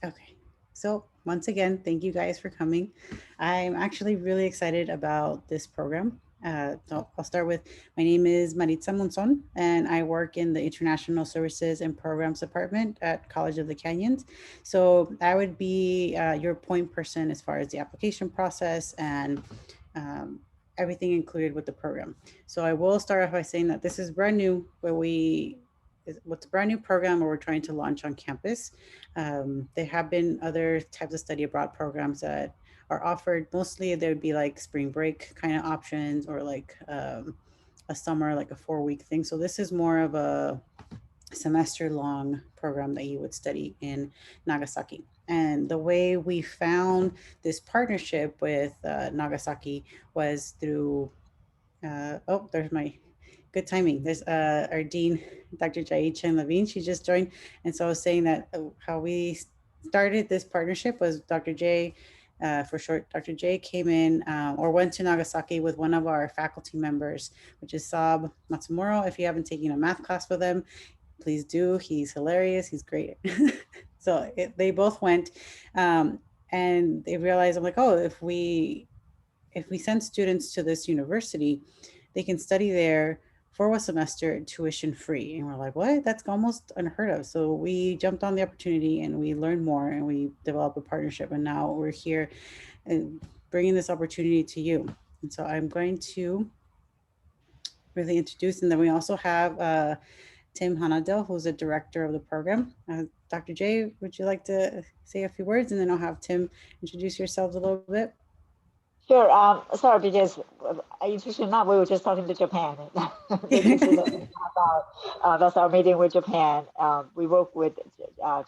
Okay. So once again, thank you guys for coming. I'm actually really excited about this program. So I'll start with, my name is Maritza Monzon, and I work in the International Services and Programs Department at College of the Canyons. So I would be your point person as far as the application process and um, everything included with the program. So I will start off by saying that this is brand new, what's a brand new program where we're trying to launch on campus. There have been other types of study abroad programs that are offered. Mostly there would be like spring break kind of options, or like a summer, like a 4 week thing. So this is more of a semester long program that you would study in Nagasaki. And the way we found this partnership with Nagasaki was through, oh, there's my good timing. There's our dean, Dr. Jai Chen Levine. She just joined. And so I was saying that how we started this partnership was Dr. J, for short, Dr. J came in or went to Nagasaki with one of our faculty members, which is Sab Matsumuro. If you haven't taken a math class with him, please do. He's hilarious. He's great. So they both went, and they realized, I'm like, oh, if we send students to this university, they can study there for a semester tuition free. And we're like, what? That's almost unheard of. So we jumped on the opportunity and we learned more and we developed a partnership. And now we're here and bringing this opportunity to you. And so I'm going to really introduce, and then we also have Tim Hanadel, who's the director of the program. Dr. J, would you like to say a few words, and then I'll have Tim introduce yourselves a little bit? Sure. Sorry, because interesting enough, we were just talking to Japan, making sure that we about that's our meeting with Japan. We work with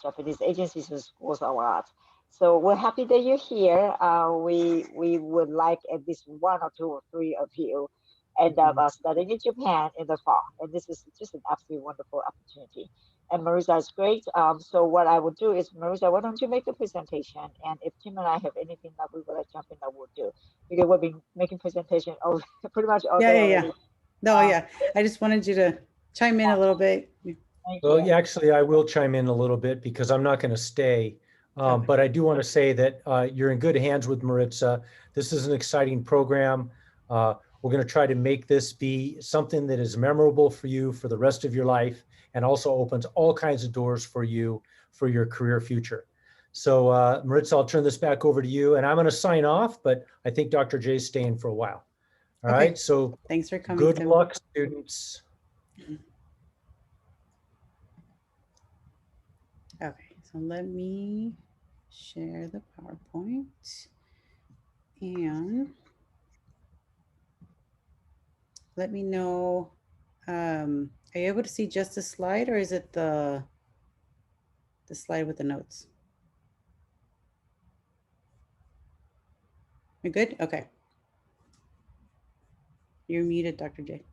Japanese agencies and schools a lot, so we're happy that you're here. We would like at least one or two or three of you end up Mhm. studying in Japan in the fall, and this is just an absolutely wonderful opportunity. And Marisa is great. So what I would do is, Marisa, why don't you make the presentation? And if Tim and I have anything that we would like jump in, that we'll do, because we've been making presentation all, pretty much all Yeah, day yeah, yeah. already. No, Um, yeah. I just wanted you to chime in a yeah, little bit. thank Well, you. yeah, actually, I will chime in a little bit because I'm not going to stay. Okay. But I do want to say that you're in good hands with Maritza. This is an exciting program. We're going to try to make this be something that is memorable for you for the rest of your life, and also opens all kinds of doors for you for your career future. So Maritza, I'll turn this back over to you, and I'm going to sign off, but I think Dr. J's staying for a while. All Okay. right, so Thanks for coming, good Tim. luck, students. Okay, so let me share the PowerPoint, and let me know. Are you able to see just the slide, or is it the slide with the notes? You're good? Okay. You're muted, Dr. J.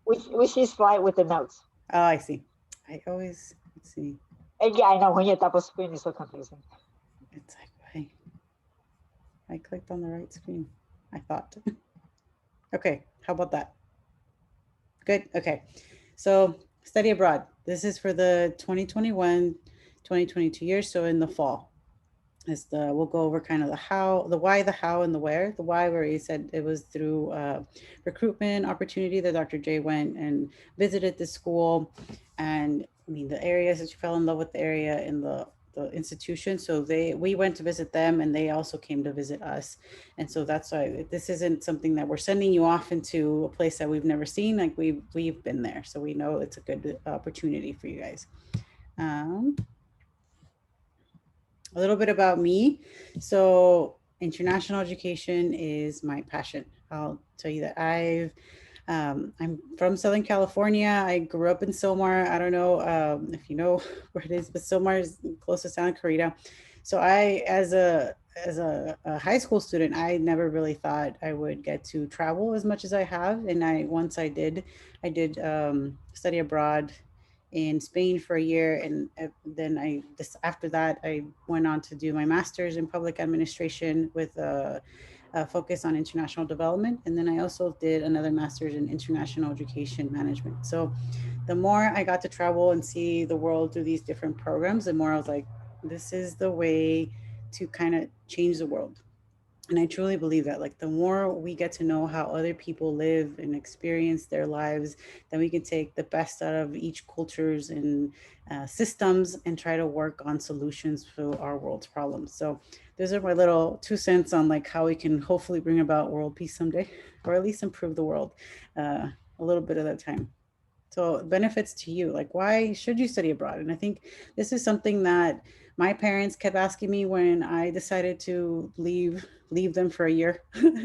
We see slide with the notes. Oh, I see. I always, let's see. And yeah, I know when you double screen, it's so confusing. It's like, I clicked on the right screen, I thought. Okay, how about that? Good. Okay. So study abroad. This is for the 2021-2022 years. So in the fall. We'll go over kind of the how, the why, the how, and the where. The why, where he said it was through recruitment opportunity that Dr. J went and visited the school, and I mean the areas that you fell in love with the area in the institution. So we went to visit them, and they also came to visit us, and so that's why this isn't something that we're sending you off into a place that we've never seen. Like we've been there, so we know it's a good opportunity for you guys. Um, a little bit about me. So, international education is my passion. I'll tell you that I'm from Southern California. I grew up in Sylmar. I don't know if you know where it is, but Sylmar is close to Santa Clarita. So I, as a high school student, I never really thought I would get to travel as much as I have. And once I did study abroad in Spain for a year, and then after that I went on to do my master's in public administration with a focus on international development, and then I also did another master's in international education management. So the more I got to travel and see the world through these different programs, the more I was like, this is the way to kind of change the world. And I truly believe that, like, the more we get to know how other people live and experience their lives, then we can take the best out of each cultures and systems and try to work on solutions for our world's problems. So those are my little 2 cents on like how we can hopefully bring about world peace someday, or at least improve the world a little bit at a time. So benefits to you, like why should you study abroad? And I think this is something that my parents kept asking me when I decided to leave them for a year,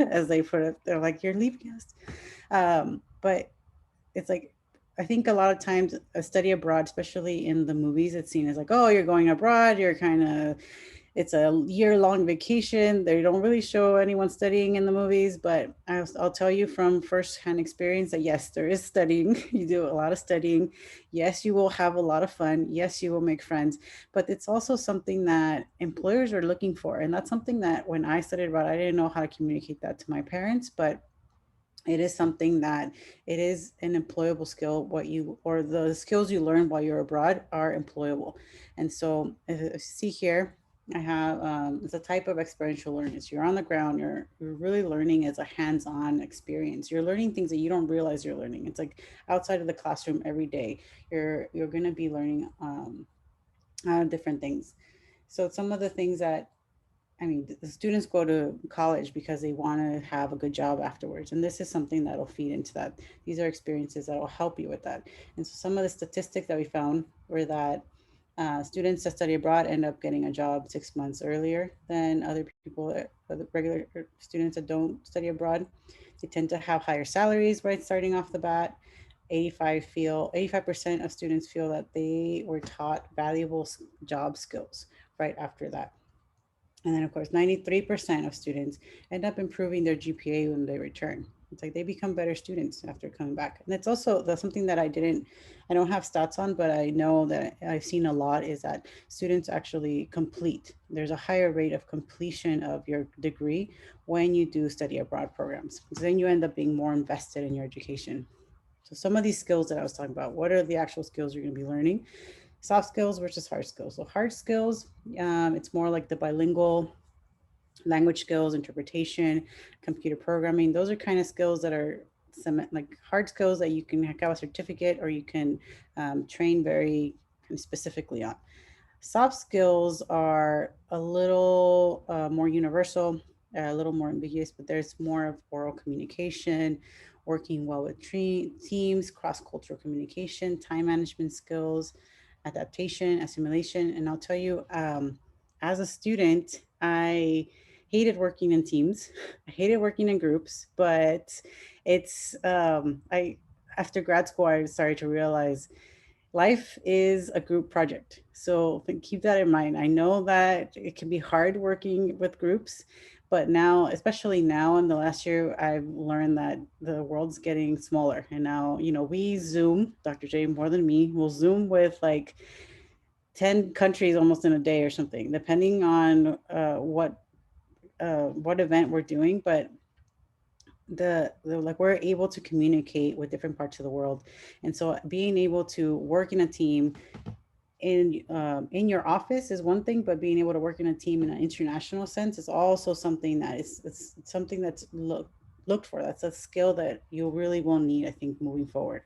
as they put it. They're like, "You're leaving us," but it's like, I think a lot of times a study abroad, especially in the movies, it's seen as like, oh, you're going abroad, you're kind of, it's a year-long vacation. They don't really show anyone studying in the movies, but I'll tell you from firsthand experience that yes, there is studying. You do a lot of studying. Yes, you will have a lot of fun. Yes, you will make friends, but it's also something that employers are looking for. And that's something that when I studied abroad, I didn't know how to communicate that to my parents, but it is something that it is an employable skill. What you, or the skills you learn while you're abroad are employable. And so if you see here, I have it's a type of experiential learning. So you're on the ground, you're really learning as a hands-on experience. You're learning things that you don't realize you're learning. It's like outside of the classroom every day. You're going to be learning different things. So some of the things that, I mean, the students go to college because they want to have a good job afterwards. And this is something that'll feed into that. These are experiences that will help you with that. And so some of the statistics that we found were that students that study abroad end up getting a job 6 months earlier than other people, other regular students that don't study abroad. They tend to have higher salaries right starting off the bat. 85% of students feel that they were taught valuable job skills right after that. And then, of course, 93% of students end up improving their GPA when they return. It's like they become better students after coming back. And it's also that's something that I don't have stats on, but I know that I've seen a lot is that students actually complete. There's a higher rate of completion of your degree when you do study abroad programs. Because then you end up being more invested in your education. So some of these skills that I was talking about, what are the actual skills you're going to be learning? Soft skills versus hard skills. So hard skills, it's more like the bilingual language skills, interpretation, computer programming. Those are kind of skills that are some like hard skills that you can have a certificate or you can train very specifically on. Soft skills are a little more universal, a little more ambiguous, but there's more of oral communication, working well with teams, cross-cultural communication, time management skills, adaptation, assimilation. And I'll tell you, as a student, I hated working in teams. I hated working in groups, but I after grad school, I started to realize life is a group project. So keep that in mind. I know that it can be hard working with groups, but now, especially now in the last year, I've learned that the world's getting smaller. And now, we Zoom, Dr. J more than me, will Zoom with like 10 countries almost in a day or something, depending on what event we're doing. But the like we're able to communicate with different parts of the world, and so being able to work in a team in your office is one thing, but being able to work in a team in an international sense is also something that it's something that's looked for. That's a skill that you really will need, I think, moving forward.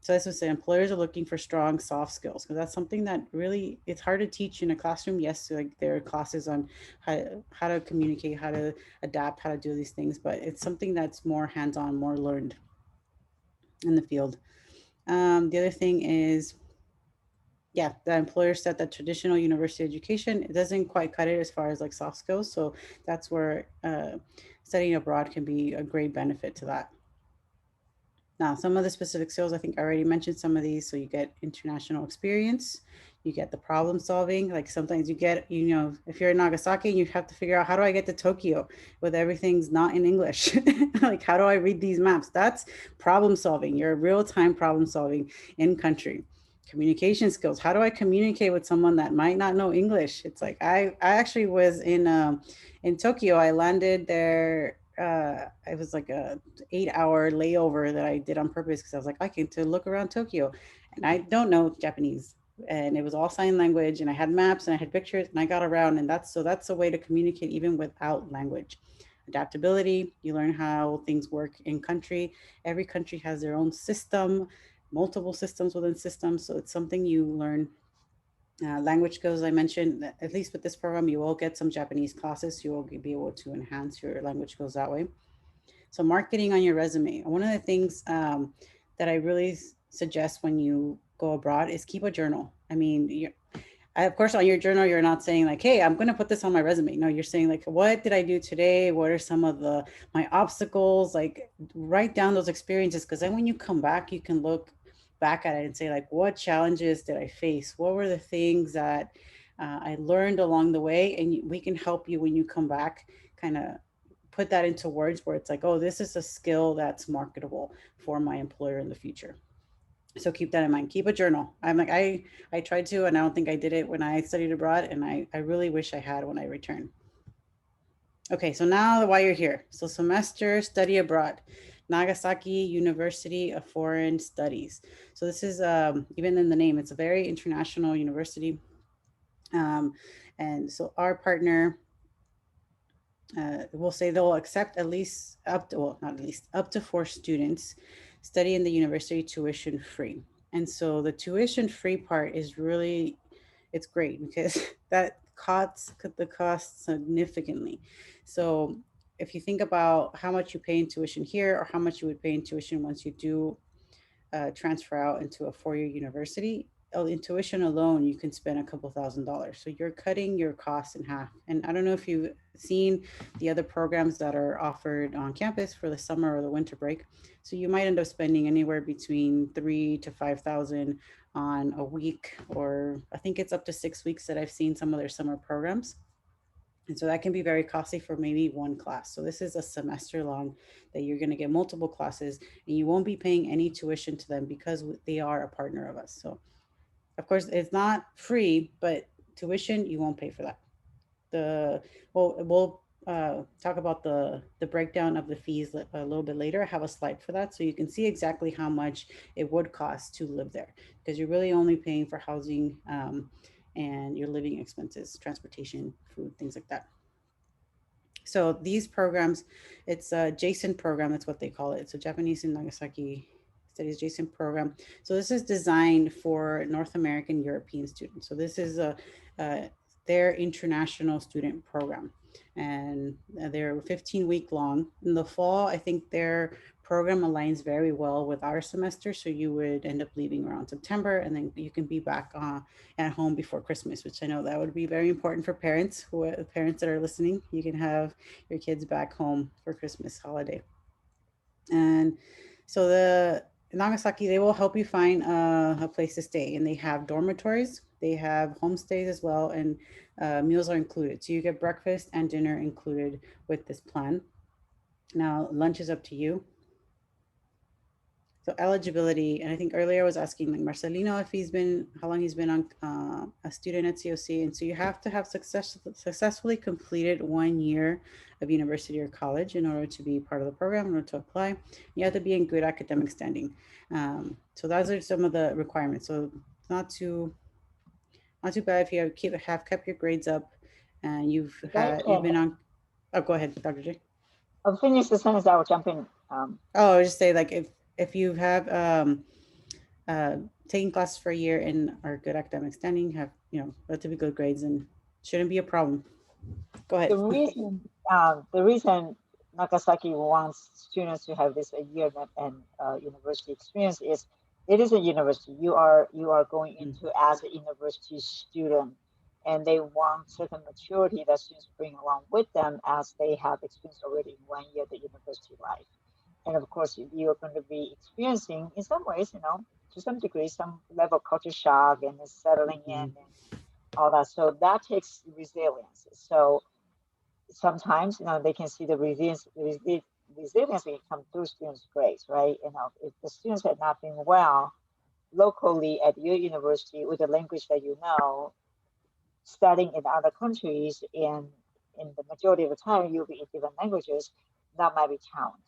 So as I say, employers are looking for strong soft skills because that's something that really it's hard to teach in a classroom. Yes, like there are classes on how to communicate, how to adapt, how to do these things, but it's something that's more hands-on, more learned in the field. The other thing is, yeah, the employer said that traditional university education, it doesn't quite cut it as far as like soft skills. So that's where studying abroad can be a great benefit to that. Now, some of the specific skills, I think I already mentioned some of these. So you get international experience, you get the problem solving. Like sometimes you get, if you're in Nagasaki, you have to figure out how do I get to Tokyo with everything's not in English? Like, how do I read these maps? That's problem solving. You're real time problem solving in country. Communication skills. How do I communicate with someone that might not know English? It's like I actually was in Tokyo. I landed there it was like a 8 hour layover that I did on purpose because I was like, I can to look around Tokyo, and I don't know Japanese, and it was all sign language, and I had maps and I had pictures, and I got around, and that's a way to communicate even without language. Adaptability, you learn how things work in country. Every country has their own system, multiple systems within systems, so it's something you learn. Language skills, I mentioned, at least with this program, you will get some Japanese classes. You will be able to enhance your language skills that way. So, marketing on your resume. One of the things that I really suggest when you go abroad is keep a journal. I mean, of course, on your journal, you're not saying like, "Hey, I'm going to put this on my resume." No, you're saying like, "What did I do today? What are some of the my obstacles?" Like, write down those experiences because then when you come back, you can look back at it and say like, "What challenges did I face? What were the things that I learned along the way?" And we can help you when you come back, kind of put that into words where it's like, "Oh, this is a skill that's marketable for my employer in the future." So keep that in mind. Keep a journal. I'm like, I tried to, and I don't think I did it when I studied abroad, and I really wish I had when I returned. Okay, so now why you're here. So semester study abroad, Nagasaki University of Foreign Studies. So this is even in the name, it's a very international university. Um, and so our partner will say they'll accept at least up to, well, not at least, up to 4 students study in the university tuition free. And so the tuition free part is really, it's great because that cuts the cost significantly. So if you think about how much you pay in tuition here or how much you would pay in tuition once you do transfer out into a 4 year university, in tuition alone, you can spend a couple $1,000s. So you're cutting your costs in half. And I don't know if you've seen the other programs that are offered on campus for the summer or the winter break. So you might end up spending anywhere between 3 to 5,000 on a week, or I think it's up to 6 weeks that I've seen some of their summer programs. And so that can be very costly for maybe one class. So this is a semester long that you're going to get multiple classes, and you won't be paying any tuition to them because they are a partner of us. So of course it's not free, but tuition, you won't pay for that. The we'll talk about the breakdown of the fees a little bit later. I have a slide for that so you can see exactly how much it would cost to live there, because you're really only paying for housing and your living expenses, transportation, food, things like that. So these programs, it's a JASIN program. That's what they call it. It's a Japanese in Nagasaki Studies JASIN program. So this is designed for North American European students. So this is a their international student program, and they're 15-week long. In the fall, I think their program aligns very well with our semester. So you would end up leaving around September, and then you can be back at home before Christmas, which I know that would be very important for parents parents that are listening. You can have your kids back home for Christmas holiday. And so the Nagasaki, they will help you find a place to stay, and they have dormitories, they have homestays as well, and meals are included. So you get breakfast and dinner included with this plan. Now lunch is up to you. So eligibility, and I think earlier I was asking like Marcelino if he's been, how long he's been on a student at COC, and so you have to have successfully completed 1 year of university or college in order to be part of the program, in order to apply. You have to be in good academic standing. So those are some of the requirements. So not too bad if you have kept your grades up, and you've been on. Oh, go ahead, Dr. J. I'll finish the sentence. I will jump in. Oh, I would just say like if you have uh, taken classes for a year and are good academic standing, have relatively good grades, and shouldn't be a problem. Go The ahead. reason, the reason Nagasaki wants students to have this a year and university experience is it is a university. You are going into as a university student, and they want certain maturity that students bring along with them as they have experienced already in 1 year the university life. And of course, you're going to be experiencing, in some ways, to some degree, some level of culture shock and settling in Mhm. and all that. So that takes resilience. So sometimes they can see the resilience can come through students' grades, right? If the students had not been well locally at your university with the language that studying in other countries, and in the majority of the time you'll be in different languages, that might be challenging.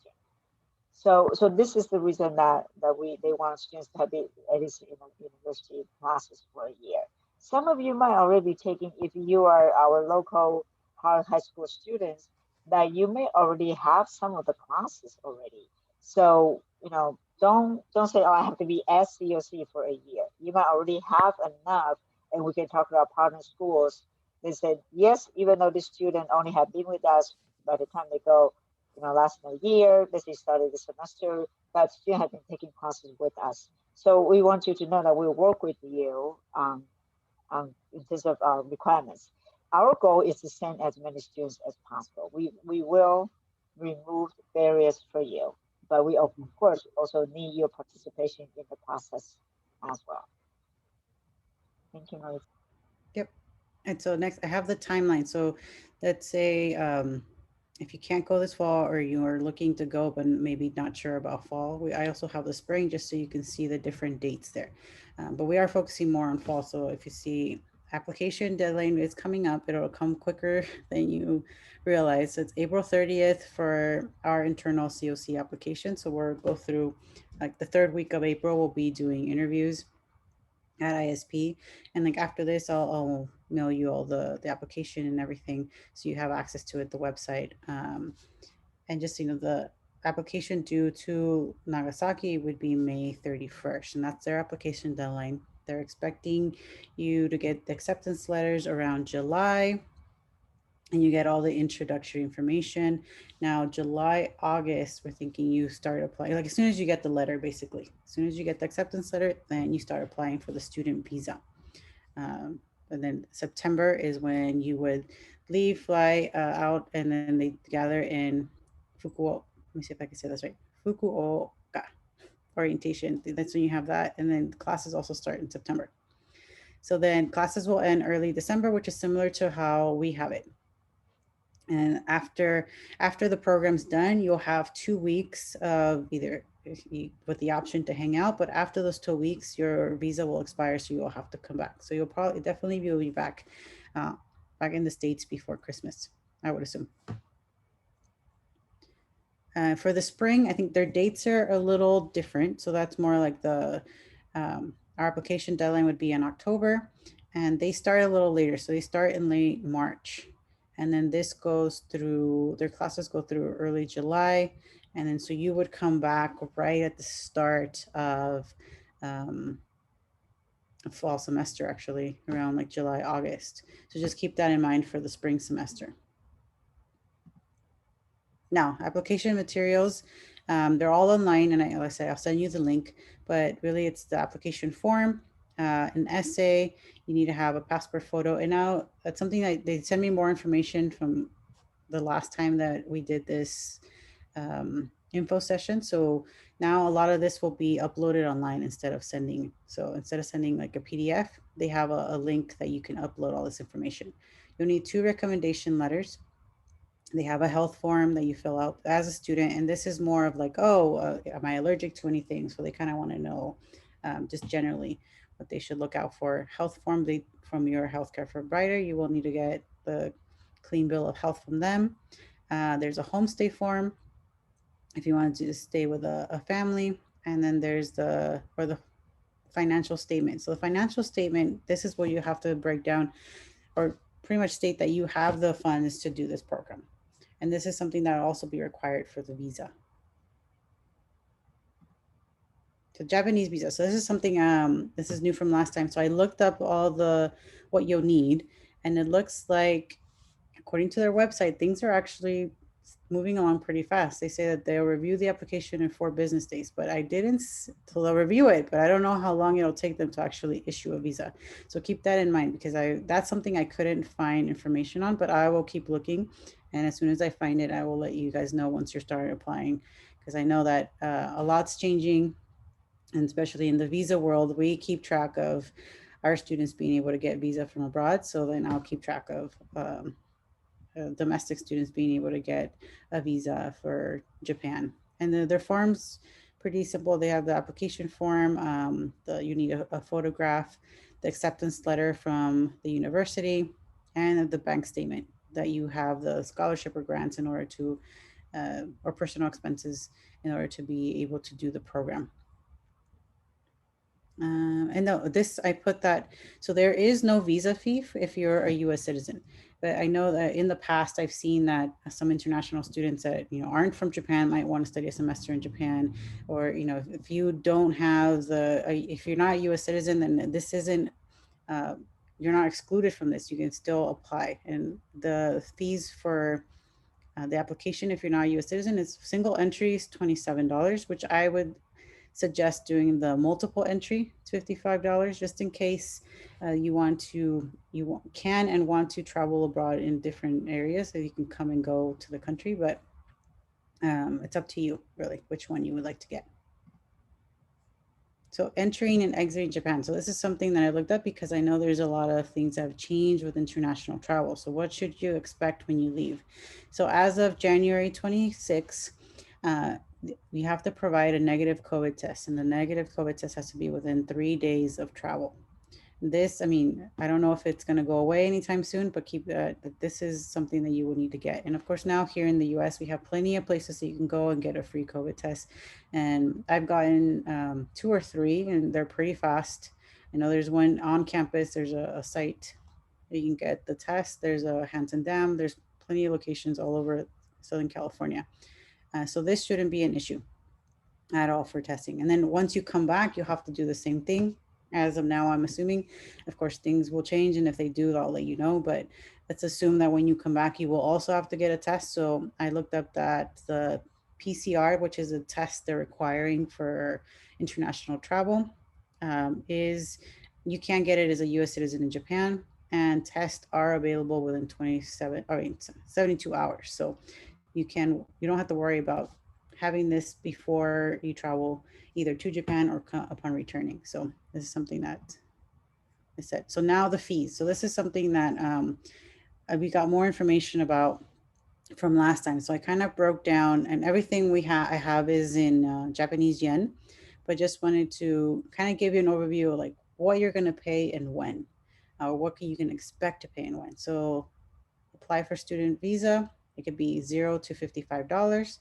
So this is the reason that they want students to have at least university classes for a year. Some of you might already be taking, if you are our local Harvard high school students, that you may already have some of the classes already. So don't say, oh, I have to be SCOC for a year. You might already have enough, and we can talk about partner schools. They said yes, even though the student only have been with us by the time they go last year, basically started the semester, but still have been taking classes with us. So we want you to know that we'll work with you in terms of requirements. Our goal is to send as many students as possible. We will remove barriers for you, but we of course also need your participation in the process as well. Thank you, Marie. Yep. And so next, I have the timeline. So let's say if you can't go this fall or you are looking to go but maybe not sure about fall, I also have the spring just so you can see the different dates there. But we are focusing more on fall. So if you see application deadline is coming up, it'll come quicker than you realize. So it's April 30th for our internal COC application. So we'll go through like the third week of April, we'll be doing interviews at ISP. And like after this, I'll mail you all the application and everything so you have access to it, the website. And just, the application due to Nagasaki would be May 31st, and that's their application deadline. They're expecting you to get the acceptance letters around July, and you get all the introductory information. Now, July, August, we're thinking you start applying, like as soon as you get the letter, basically. As soon as you get the acceptance letter, then you start applying for the student visa. And then September is when you would leave, fly out, and then they gather in Fukuoka. Let me see if I can say this right. Fukuoka orientation. That's when you have that. And then classes also start in September. So then classes will end early December, which is similar to how we have it. And after the program's done, you'll have 2 weeks of either with the option to hang out, but after those 2 weeks, your visa will expire, so you'll have to come back. So you'll probably definitely be back, back in the States before Christmas, I would assume. For the spring, I think their dates are a little different. So that's more like our application deadline would be in October, and they start a little later. So they start in late March. And then this goes through, their classes go through early July. And then so you would come back right at the start of fall semester, actually, around like July, August. So just keep that in mind for the spring semester. Now, application materials, they're all online, and like I said, I'll send you the link, but really it's the application form, an essay, you need to have a passport photo. And now that's something that they send me more information from the last time that we did this info session. So now a lot of this will be uploaded online instead of sending. So instead of sending like a PDF, they have a link that you can upload all this information. You'll need 2 recommendation letters. They have a health form that you fill out as a student. And this is more of like, oh, am I allergic to anything? So they kind of want to know just generally what they should look out for. Health form, from your healthcare provider, you will need to get the clean bill of health from them. There's a homestay form if you want to stay with a family. And then there's the financial statement. So the financial statement, this is where you have to break down or pretty much state that you have the funds to do this program. And this is something that will also be required for the visa. The Japanese visa. So this is something, this is new from last time. So I looked up what you'll need, and it looks like, according to their website, things are actually moving along pretty fast. They say that they'll review the application in 4 business days, but they'll review it, but I don't know how long it'll take them to actually issue a visa. So keep that in mind, because that's something I couldn't find information on, but I will keep looking. And as soon as I find it, I will let you guys know once you're starting applying, because I know that a lot's changing. And especially in the visa world, we keep track of our students being able to get visa from abroad. So then I'll keep track of domestic students being able to get a visa for Japan. And their forms, pretty simple. They have the application form, you need a photograph, the acceptance letter from the university, and the bank statement that you have the scholarship or grants in order to or personal expenses in order to be able to do the program. And no, this I put that, so there is no visa fee if you're a U.S. citizen. But I know that in the past I've seen that some international students that aren't from Japan might want to study a semester in Japan, or if you don't have if you're not a U.S. citizen, then this isn't uh, you're not excluded from this. You can still apply, and the fees for the application, if you're not a U.S. citizen, is single entry is $27, which I would suggest doing the multiple entry, $55, just in case can and want to travel abroad in different areas, so you can come and go to the country. But it's up to you, really, which one you would like to get. So entering and exiting Japan. So this is something that I looked up because I know there's a lot of things that have changed with international travel. So what should you expect when you leave? So as of January 26, uh, you have to provide a negative COVID test, and the negative COVID test has to be within 3 days of travel. This, I mean, I don't know if it's going to go away anytime soon, but this is something that you would need to get. And of course, now here in the US, we have plenty of places that you can go and get a free COVID test. And I've gotten 2 or 3, and they're pretty fast. I know there's one on campus, there's a site that you can get the test. There's a Hanson Dam, there's plenty of locations all over Southern California. So this shouldn't be an issue at all for testing. And then once you come back, you'll have to do the same thing. As of now, I'm assuming, of course, things will change. And if they do, I'll let you know. But let's assume that when you come back, you will also have to get a test. So I looked up that the PCR, which is a test they're requiring for international travel, is you can't get it as a US citizen in Japan. And tests are available within 72 hours. So you don't have to worry about having this before you travel either to Japan or upon returning. So this is something that I said. So now the fees. So this is something that we got more information about from last time. So I kind of broke down, and everything I have is in Japanese yen, but just wanted to kind of give you an overview of like what you're going to pay and when, or what you can expect to pay and when. So apply for student visa. It could be $0 to $55.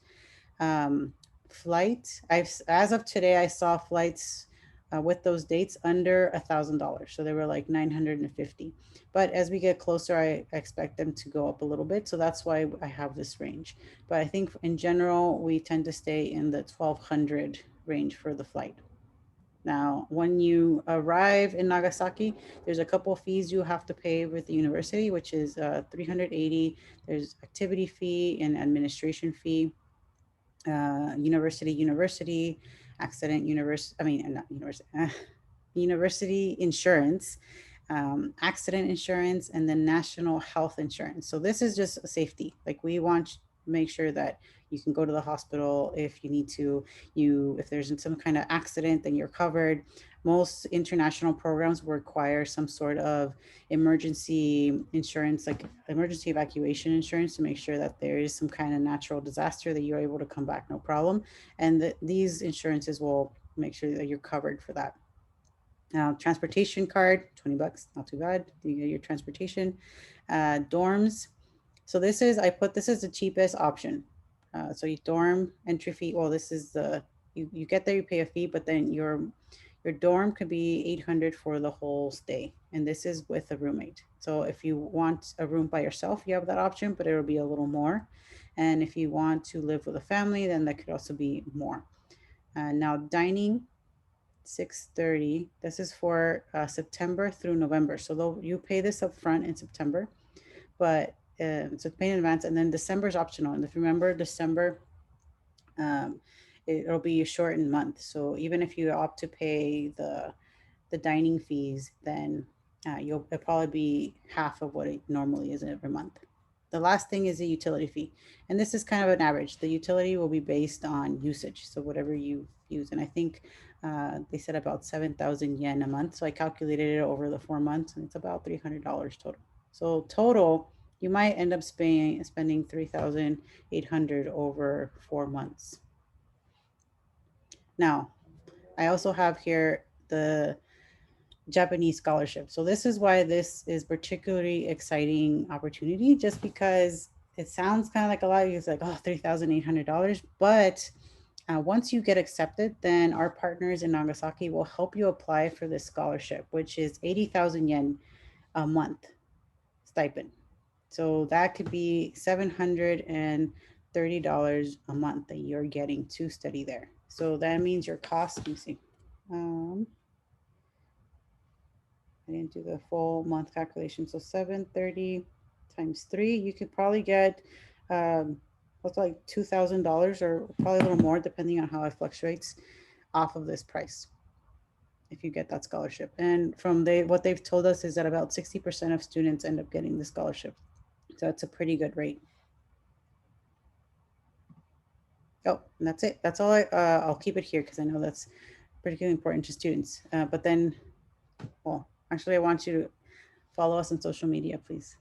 um, Flight. As of today, I saw flights with those dates under $1,000. So they were like 950. But as we get closer, I expect them to go up a little bit. So that's why I have this range. But I think in general, we tend to stay in the 1,200 range for the flight. Now, when you arrive in Nagasaki, there's a couple of fees you have to pay with the university, which is 380. There's activity fee and administration fee. University, accident university, I mean, not university, university insurance, accident insurance, and then national health insurance. So this is just safety. Like we want to make sure that you can go to the hospital if you need to. If there's some kind of accident, then you're covered. Most international programs require some sort of emergency insurance, like emergency evacuation insurance, to make sure that there is some kind of natural disaster that you're able to come back no problem. And these insurances will make sure that you're covered for that. Now, transportation card, $20, not too bad. You get your transportation. Dorms. So this is the cheapest option. So you dorm entry fee. Well, this is you get there, you pay a fee, but then your dorm could be 800 for the whole stay. And this is with a roommate. So if you want a room by yourself, you have that option, but it'll be a little more. And if you want to live with a family, then that could also be more. Now dining, 630. This is for September through November. So you pay this up front in September, but so pay in advance, and then December is optional. And if you remember, December, it'll be a shortened month. So even if you opt to pay the dining fees, then it'll probably be half of what it normally is every month. The last thing is the utility fee. And this is kind of an average. The utility will be based on usage. So whatever you use. And I think they said about 7,000 yen a month. So I calculated it over the 4 months, and it's about $300 total. So total, you might end up spending 3,800 over 4 months. Now, I also have here the Japanese scholarship. So this is why this is particularly exciting opportunity, just because it sounds kind of like a lot. It's like, oh, $3,800. But once you get accepted, then our partners in Nagasaki will help you apply for this scholarship, which is 80,000 yen a month stipend. So that could be $730 a month that you're getting to study there. So that means your cost, let me see. Um, I didn't do the full month calculation. So 730 times three, you could probably get what's like $2,000 or probably a little more depending on how it fluctuates off of this price if you get that scholarship. And from what they've told us is that about 60% of students end up getting the scholarship. So that's a pretty good rate. Oh, and that's it. That's all I'll keep it here because I know that's particularly important to students. But then, well, actually, I want you to follow us on social media, please.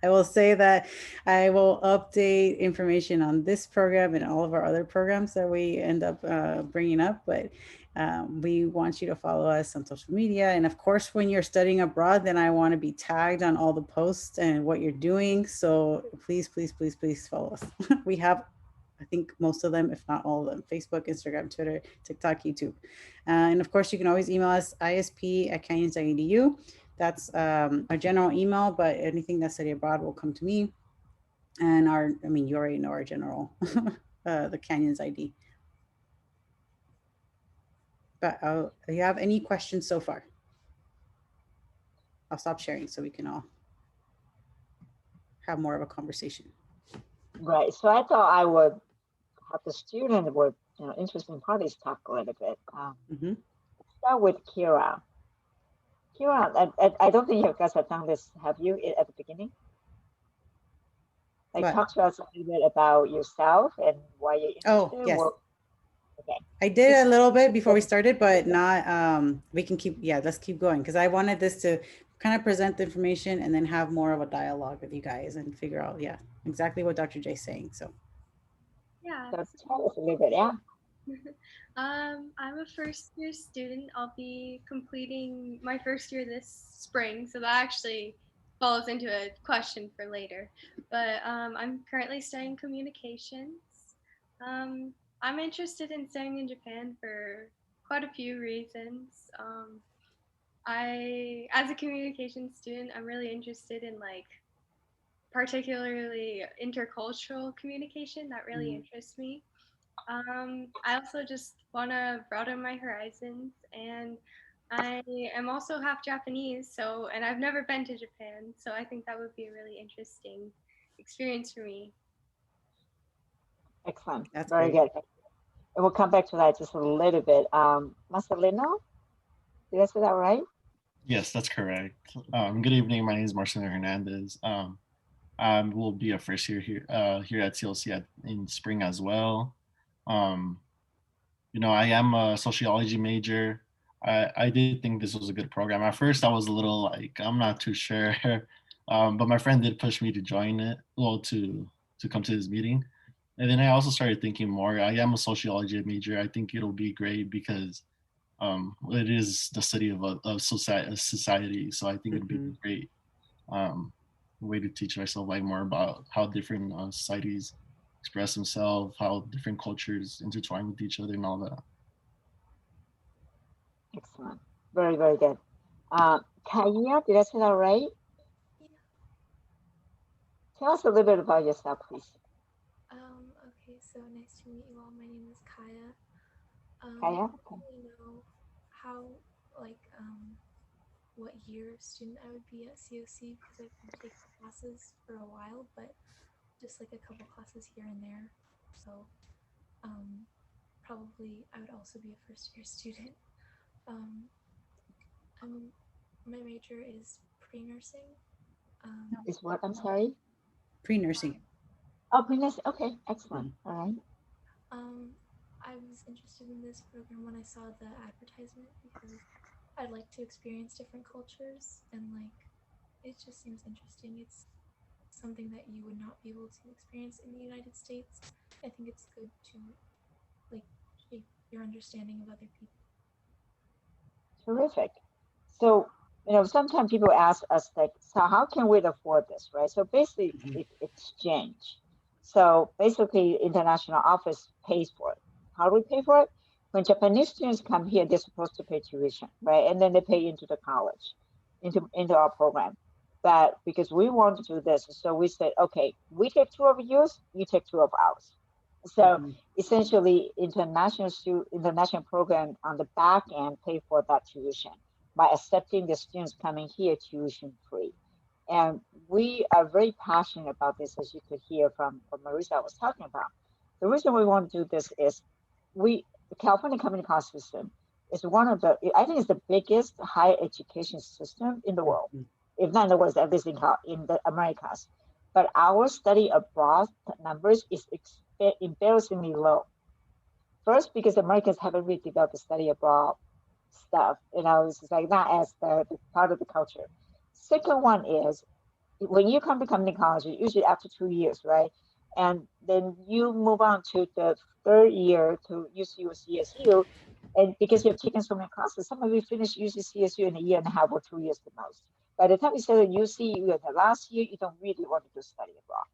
I will say that I will update information on this program and all of our other programs that we end up bringing up. But we want you to follow us on social media. And of course, when you're studying abroad, then I want to be tagged on all the posts and what you're doing. So please, please, please, please follow us. We have, I think, most of them, if not all of them: Facebook, Instagram, Twitter, TikTok, YouTube. And of course, you can always email us, isp@canyons.edu. That's our general email, but anything that's study abroad will come to me. And I mean, you already know our general, the Canyons ID. But do you have any questions so far? I'll stop sharing so we can all have more of a conversation. Right. So I thought I would have the student with interesting parties talk a little bit. Mm-hmm. Start with Kira. Kira, I don't think you guys have done this, have you, at the beginning? Like, But talk to us a little bit about yourself and why you're oh interested. yes, Okay. I did a little bit before we started, but not. We can keep. Yeah, let's keep going because I wanted this to kind of present the information and then have more of a dialogue with you guys and figure out, yeah, exactly what Dr. J's saying. So Yeah. So tell us a little bit, yeah. I'm a first year student. I'll be completing my first year this spring, so that actually falls into a question for later. But I'm currently studying communications. I'm interested in studying in Japan for quite a few reasons. As a communications student, I'm really interested in like particularly intercultural communication. That really interests me. I also just want to broaden my horizons, and I am also half Japanese, so and I've never been to Japan, so I think that would be a really interesting experience for me. Excellent. that's Very great. good. And we'll come back to that just a little bit. Marcelino, did I say that right? Yes, that's correct. Good evening. My name is Marcelo Hernandez. I will be a first year here at CLC in spring as well. Um, I am a sociology major. I did think this was a good program. At first, I was a little like, I'm not too sure, but my friend did push me to join it, well, to come to this meeting. And then I also started thinking more. I am a sociology major. I think it'll be great because it is the study of society. So I think it'd be Mm-hmm. great way to teach ourselves like more about how different societies express themselves, how different cultures intertwine with each other, and all that. Excellent. Very, very good. Kaya, did I say that right? Yeah. Tell us a little bit about yourself, please. Okay, so nice to meet you all. My name is Kaya. Kaya? I Okay. don't really know how, like, what year student I would be at COC because I've been taking classes for a while, but just like a couple classes here and there. So, probably I would also be a first year student. Um, I'm, my major is pre-nursing. Is what? I'm sorry. Pre-nursing. Oh, pre-nursing. Okay, excellent. Mhm. All right. Um, I was interested in this program when I saw the advertisement because I'd like to experience different cultures and like it just seems interesting. It's something that you would not be able to experience in the United States. I think it's good to like shape your understanding of other people. Terrific. So sometimes people ask us like, so how can we afford this, right? So basically, it's exchange. So basically, international office pays for it. How do we pay for it? When Japanese students come here, they're supposed to pay tuition, right? And then they pay into the college, into our program. But because we want to do this, so we said, okay, we take two of yours, you take two of ours. So essentially, international program on the back end pay for that tuition by accepting the students coming here tuition free. And we are very passionate about this, as you could hear from what Marisa was talking about. The reason we want to do this is the California Community College system is one of the, I think it's the biggest higher education system in the world, if not in the world, at least in the Americas. But our study abroad numbers is embarrassingly low. First, because Americans haven't really developed the study abroad stuff, it's like not as the part of the culture. Second one is when you come to community college, usually after 2 years, right? And then you move on to the third year to UCU or CSU. And because you've taken so many classes, some of you finish UC CSU in a year and a half or 2 years the most. By the time you start at UCU in the last year, you don't really want to do study abroad.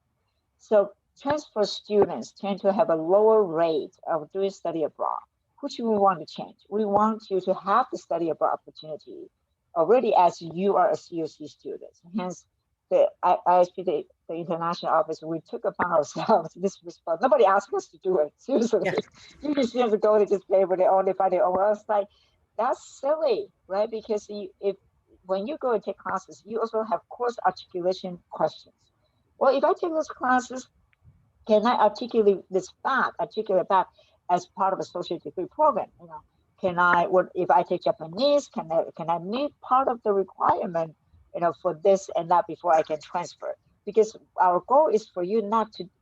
So transfer students tend to have a lower rate of doing study abroad, which we want to change. We want you to have the study abroad opportunity already as you are a COC student. Hence, the ISP, the international office, we took upon ourselves this response. Nobody asked us to do it, seriously. Yeah. Usually students go to this place where they only find their own. I was like, that's silly, right? Because when you go and take classes, you also have course articulation questions. Well, if I take those classes, can I articulate back as part of a associate degree program? Can I, if I take Japanese, can I meet part of the requirement, for this and that before I can transfer? Because our goal is for you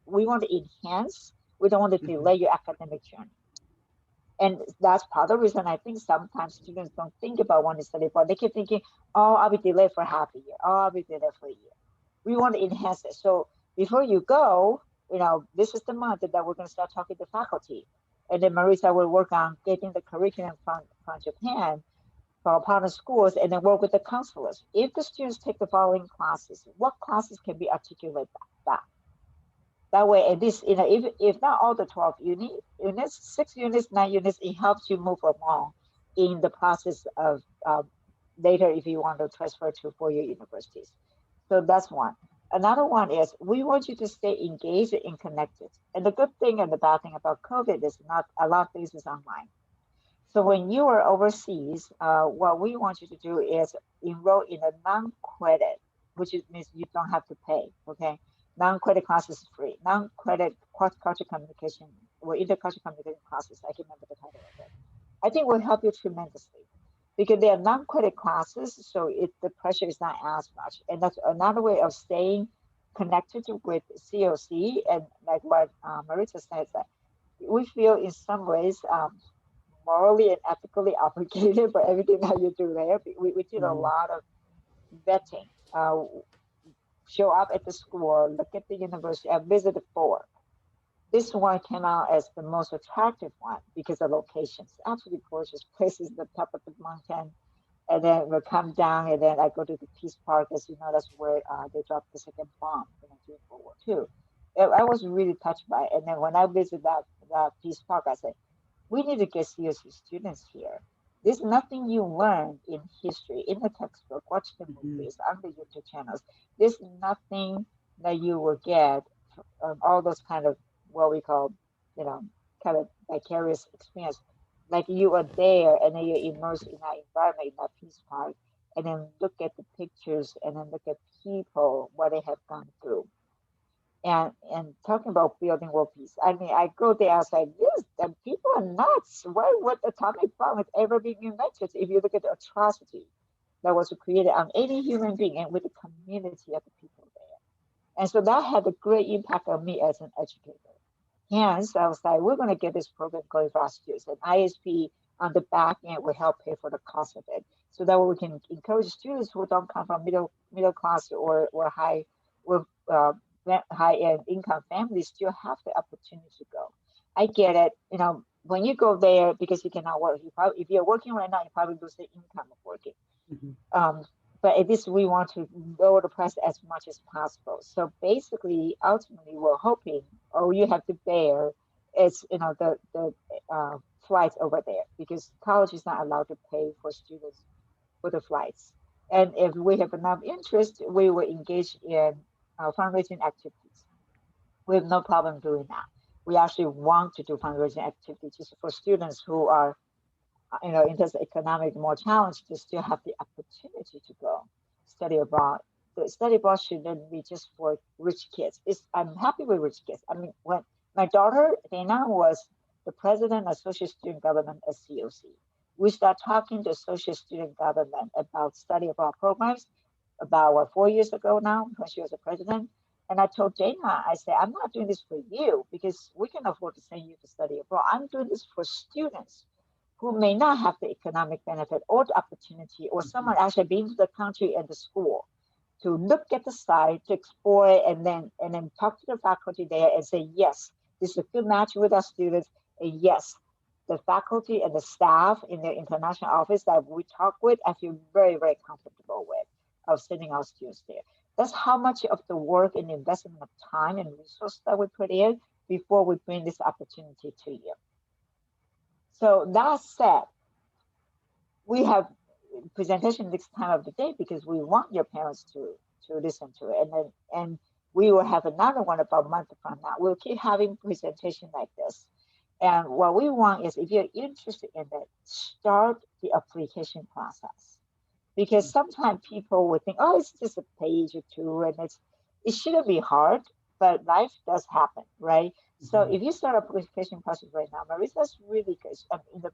we want to enhance, we don't want to delay your academic journey. And that's part of the reason I think sometimes students don't think about wanting to study abroad. They keep thinking, oh, I'll be delayed for half a year. Oh, I'll be delayed for a year. We want to enhance it. So before you go, this is the month that we're going to start talking to faculty. And then Marisa will work on getting the curriculum from Japan, from our partner schools, and then work with the counselors. If the students take the following classes, what classes can be articulated back? That way, at least, if not all the 12 units, 6 units, 9 units, it helps you move along in the process of later if you want to transfer to four-year universities. So that's one. Another one is we want you to stay engaged and connected. And the good thing and the bad thing about COVID is not a lot of things is online. So when you are overseas, what we want you to do is enroll in a non-credit, which means you don't have to pay, okay? Non-credit classes is free. Non-credit cross-cultural communication or intercultural communication classes, I can't remember the title of it. I think will help you tremendously because they are non-credit classes, so the pressure is not as much. And that's another way of staying connected with COC. And like what Marita said, that we feel in some ways morally and ethically obligated for everything that you do there. We did a lot of vetting. Show up at the school, look at the university. I visited 4. This one came out as the most attractive one because of locations. Absolutely gorgeous places at the top of the mountain. And then we'll come down, and then I go to the Peace Park. As you know, that's where they dropped the second bomb during World War II. I was really touched by it. And then when I visited that Peace Park, I said, we need to get COC students here. There's nothing you learn in history, in the textbook, watch the movies, on the YouTube channels. There's nothing that you will get from all those kind of what we call, kind of vicarious experience. Like you are there and then you're immersed in that environment, in that Peace Park, and then look at the pictures and then look at people, what they have gone through. And talking about building world peace, I mean, I go there, I was like, yes, the people are nuts. Why would atomic bomb have ever been invented? If you look at the atrocity that was created on any human being and with the community of the people there. And so that had a great impact on me as an educator. Hence, I was like, we're going to get this program going for our students. And ISP on the back end will help pay for the cost of it. So that way we can encourage students who don't come from middle class or high high-end income families still have the opportunity to go. I get it. When you go there, because you cannot work, if you're working right now, you probably lose the income of working. but at least we want to lower the price as much as possible. So basically, ultimately, we're hoping all you have to bear is, you know, the flights over there, because college is not allowed to pay for students for the flights. And if we have enough interest, we will engage in fundraising activities. We have no problem doing that. We actually want to do fundraising activities for students who are, you know, in terms of economic more challenged, to still have the opportunity to go study abroad. The study abroad shouldn't be just for rich kids. I'm happy with rich kids. I mean, when my daughter Dana was the president of Associate Student Government at COC, we start talking to Associate Student Government about study abroad programs about 4 years ago now, when she was the president. And I told Dana, I said, I'm not doing this for you because we can afford to send you to study abroad. I'm doing this for students who may not have the economic benefit or the opportunity, or someone actually been to the country and the school to look at the site, to explore it, and then talk to the faculty there and say, yes, this is a good match with our students. And yes, the faculty and the staff in the international office that we talk with, I feel very, very comfortable with of sending our students there. That's how much of the work and investment of time and resources that we put in before we bring this opportunity to you. So that said, we have presentation this time of the day because we want your parents to listen to it, and we will have another one about a month from now. We'll keep having presentation like this, and what we want is, if you're interested in it, start the application process, because sometimes people would think, oh, it's just a page or two, and it shouldn't be hard, but life does happen, right? So if you start application process right now, Marissa's really good. In the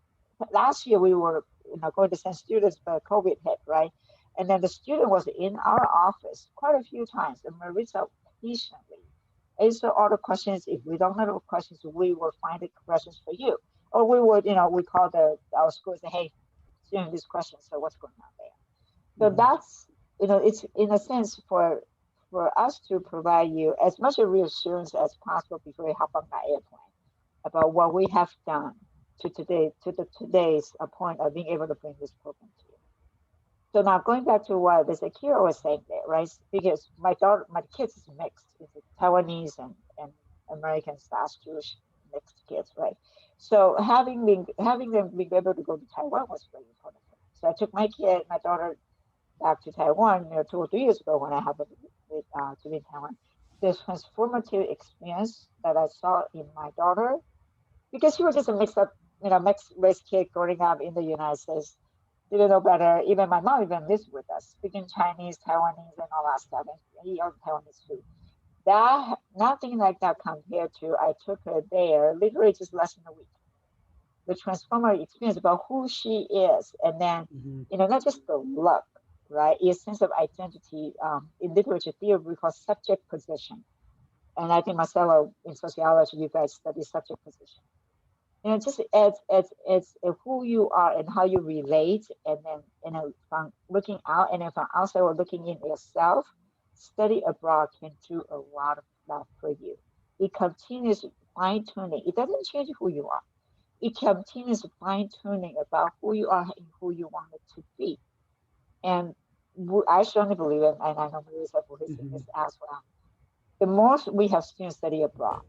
last year we were, you know, going to send students, but COVID hit, right? And then the student was in our office quite a few times, and Marissa patiently answered all the questions. If we don't know the questions, we will find the questions for you, or we would, you know, we call our school and say, hey, student, this question, so what's going on there? So that's, you know, it's in a sense for us to provide you as much of reassurance as possible before you hop on that airplane about what we have done to today's point of being able to bring this program to you. So now going back to what Ms. Akira was saying there, right? Because my kids is mixed. It's Taiwanese and American / Jewish mixed kids, right? So having them being able to go to Taiwan was very important. So I took my daughter back to Taiwan, you know, 2 or 3 years ago when I happened to be in Taiwan. The transformative experience that I saw in my daughter, because she was just a mixed race kid growing up in the United States, didn't know better. Even my mom even lives with us, speaking Chinese, Taiwanese, and all that stuff, and he owns Taiwanese food. That nothing like that compared to I took her there literally just less than a week. The transformative experience about who she is, and then you know, not just the look, right? A sense of identity. In literature theory, we call subject position. And I think Marcelo, in sociology, you guys study subject position. You know, just it's who you are and how you relate, and then, you know, from looking out, and then from outside or looking in yourself, study abroad can do a lot of stuff for you. It continues fine tuning. It doesn't change who you are. It continues fine tuning about who you are and who you want it to be. And I strongly believe it, and I know Marisa believes in this as well. The more we have students study abroad,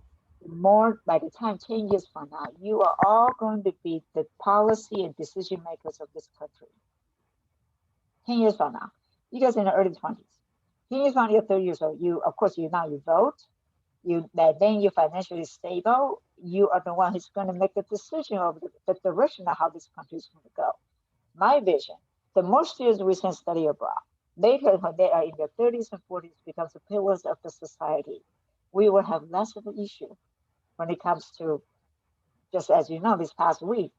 the more, by the time 10 years from now, you are all going to be the policy and decision makers of this country. 10 years from now, you guys in the early 20s. 10 years from now, you're 30 years old. Of course, you vote. Then you're financially stable. You are the one who's going to make the decision of the direction of how this country is going to go. My vision, the more students we send study abroad, later when they are in their 30s and 40s, becomes the pillars of the society. We will have less of an issue when it comes to, just as you know, this past week,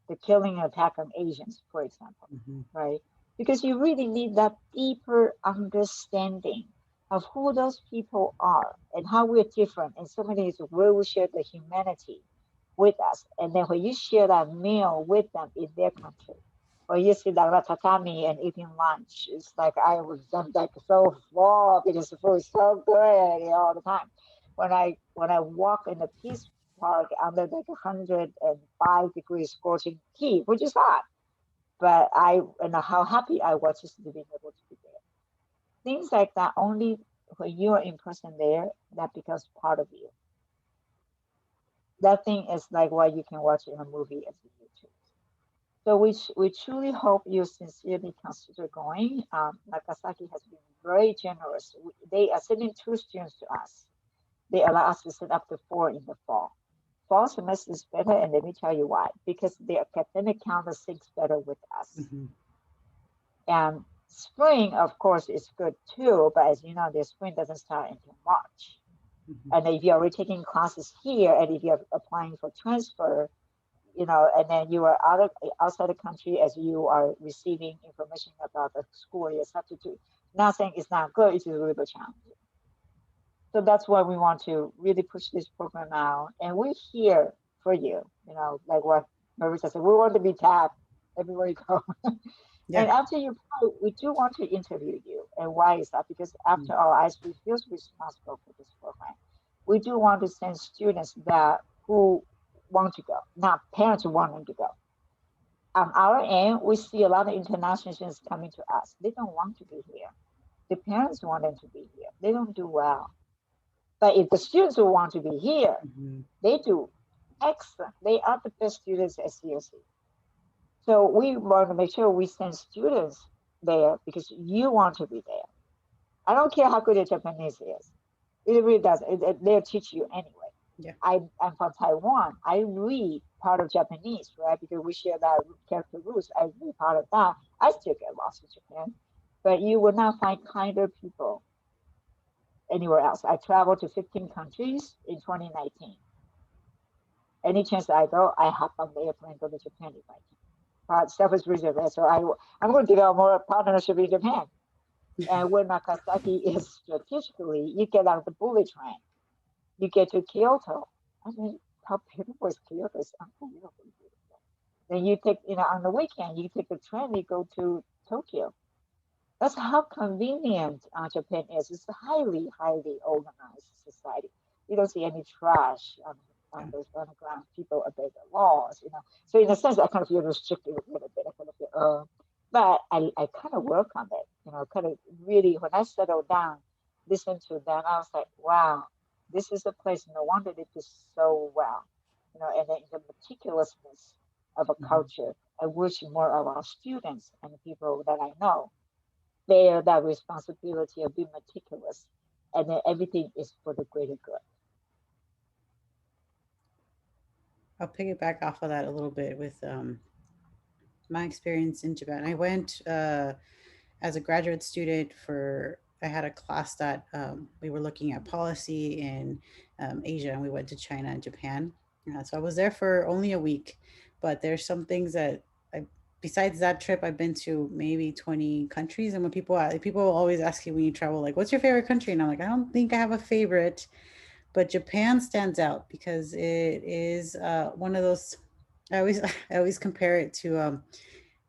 the killing and attack on Asians, for example, right? Because you really need that deeper understanding of who those people are and how we're different, and so many ways where we share the humanity with us. And then when you share that meal with them in their country, or you sit down at tatami and eating lunch, it's like I was just like so full because the food is so good, you know, all the time. When I walk in the Peace Park under like 105 degrees scorching heat, which is hot, but I know how happy I was just to being able to be there. things like that only when you are in person there, that becomes part of you. That thing is like what you can watch in a movie as a YouTube. So we truly hope you sincerely consider going. Nagasaki has been very generous. They are sending 2 students to us. They allow us to send up to 4 in the fall. Fall semester is better, and let me tell you why. Because the academic calendar syncs better with us. Mhm. And spring, of course, is good too, but as you know, the spring doesn't start until March. Mhm. And if you're already taking classes here, and if you're applying for transfer, and then you are outside the country as you are receiving information about the school you're substitute. Not saying it's not good, it's a little bit challenging. So that's why we want to really push this program out. And we're here for you, like what Marissa said, we want to be tapped everywhere you go. Yeah. And after you apply, we do want to interview you. And why is that? Because after all, as we feel responsible for this program, we do want to send students that who want to go, not parents who want them to go. On our end, we see a lot of international students coming to us. They don't want to be here. The parents want them to be here. They don't do well. But if the students who want to be here, Mhm. they do excellent. They are the best students at COC. So we want to make sure we send students there because you want to be there. I don't care how good your Japanese is. It really doesn't. They'll teach you anyway. Yeah. I'm from Taiwan. I read part of Japanese, right? Because we share that character roots. I read part of that. I still get lost in Japan. But you will not find kinder people anywhere else. I traveled to 15 countries in 2019. Any chance I go, I hop on the airplane, go to Japan if I can. Selfish reason, right? So I'm going to develop more partnership in Japan. And where Nagasaki is strategically, you get on the bullet train, you get to Kyoto. I mean, how beautiful is Kyoto? It's unbelievably beautiful. Then you take, on the weekend, you take the train, you go to Tokyo. That's how convenient Japan is. It's a highly, highly organized society. You don't see any trash Yeah. on those underground. People obey the laws. So in a sense, I kind of feel restricted a little bit. I kind of feel, but I kind of work on it. Kind of really when I settled down, listen to them, I was like, wow, this is a place. No wonder they do so well. And then the meticulousness of a Mhm. culture. I wish more of our students and the people that I know bear that responsibility of being meticulous, and then everything is for the greater good. I'll piggyback off of that a little bit with my experience in Japan. I went as a graduate student for. I had a class that we were looking at policy in Asia, and we went to China and Japan. So I was there for only a week, but there's some things that I. Besides that trip, I've been to maybe 20 countries, and when people always ask you when you travel, like, "What's your favorite country?" And I'm like, I don't think I have a favorite, but Japan stands out because it is one of those. I always I always compare it to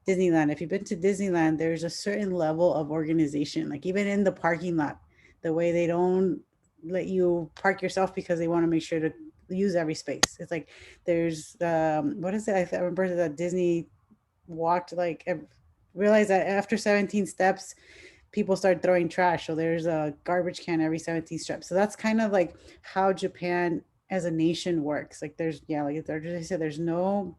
Disneyland. If you've been to Disneyland, there's a certain level of organization. Like even in the parking lot, the way they don't let you park yourself because they want to make sure to use every space. It's like there's what is it? I remember that Disney walked like realized that after 17 steps people start throwing trash. So there's a garbage can every 17 steps. So that's kind of like how Japan as a nation works. Like there's yeah, like I said, there's no